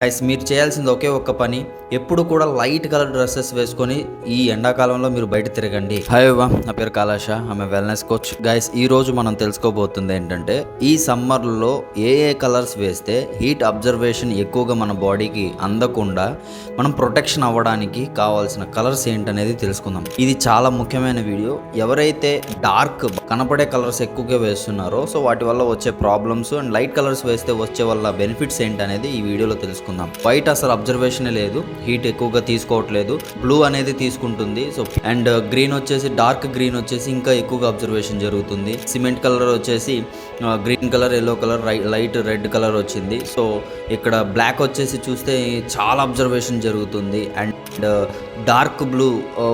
Guys మీరు చేయాల్సింది ఒకే ఒక్క పని. ఎప్పుడు కూడా లైట్ కలర్ డ్రెస్సెస్ వేసుకొని ఈ ఎండాకాలంలో మీరు బయట తిరగండి. హాయ్ నా పేరు కాలాష, ఆమె వెల్నెస్ కోచ్. గైస్ ఈ రోజు మనం తెలుసుకోబోతుంది ఏంటంటే, ఈ సమ్మర్లో ఏ కలర్స్ వేస్తే హీట్ అబ్జర్వేషన్ ఎక్కువగా మన బాడీకి అందకుండా మనం ప్రొటెక్షన్ అవ్వడానికి కావాల్సిన కలర్స్ ఏంటనేది తెలుసుకుందాం. ఇది చాలా ముఖ్యమైన వీడియో. ఎవరైతే డార్క్ కనపడే కలర్స్ ఎక్కువగా వేస్తున్నారో సో వాటి వల్ల వచ్చే ప్రాబ్లమ్స్ అండ్ లైట్ కలర్స్ వేస్తే వచ్చే వల్ల బెనిఫిట్స్ ఏంటనేది ఈ వీడియోలో తెలుసుకుందాం. వైట్ అసలు అబ్జర్వేషనే లేదు, హీట్ ఎక్కువగా తీసుకోవట్లేదు. బ్లూ అనేది తీసుకుంటుంది. సో అండ్ గ్రీన్ వచ్చేసి డార్క్ గ్రీన్ వచ్చేసి ఇంకా ఎక్కువగా అబ్జర్వేషన్ జరుగుతుంది. సిమెంట్ కలర్ వచ్చేసి green colour, yellow colour, light red colour వచ్చింది. సో ఇక్కడ బ్లాక్ వచ్చేసి చూస్తే చాలా అబ్జర్వేషన్ జరుగుతుంది. అండ్ డార్క్ బ్లూ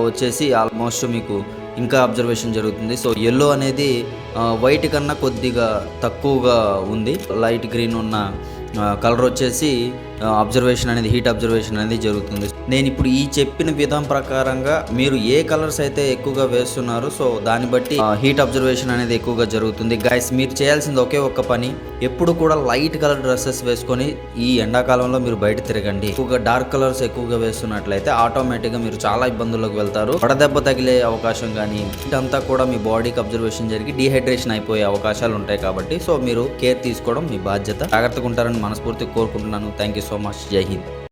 వచ్చేసి ఆల్మోస్ట్ మీకు ఇంకా అబ్జర్వేషన్ జరుగుతుంది. సో ఎల్లో అనేది వైట్ కన్నా కొద్దిగా తక్కువగా ఉంది. లైట్ గ్రీన్ ఉన్న కలర్ వచ్చేసి అబ్జర్వేషన్ అనేది, హీట్ అబ్జర్వేషన్ అనేది జరుగుతుంది. నేను ఇప్పుడు ఈ చెప్పిన విధానం ప్రకారంగా మీరు ఏ కలర్స్ అయితే ఎక్కువగా వేస్తున్నారో సో దాన్ని బట్టి హీట్ అబ్జర్వేషన్ అనేది ఎక్కువగా జరుగుతుంది. గైస్ మీరు చేయాల్సింది ఒకే ఒక్క పని. ఎప్పుడు కూడా లైట్ కలర్ డ్రెస్సెస్ వేసుకొని ఈ ఎండాకాలంలో మీరు బయట తిరగండి. ఎక్కువగా డార్క్ కలర్స్ ఎక్కువగా వేస్తున్నట్లయితే ఆటోమేటిక్గా మీరు చాలా ఇబ్బందుల్లోకి వెళ్తారు. వడదెబ్బ తగిలే అవకాశం కానీ, ఇదంతా కూడా మీ బాడీకి అబ్జర్వేషన్ జరిగి డీహైడ్రేషన్ అయిపోయే అవకాశాలు ఉంటాయి. కాబట్టి సో మీరు కేర్ తీసుకోవడం మీ బాధ్యత. జాగ్రత్తగా ఉంటారని మనస్ఫూర్తిగా కోరుకుంటున్నాను. Thank you so much. జై హింద్.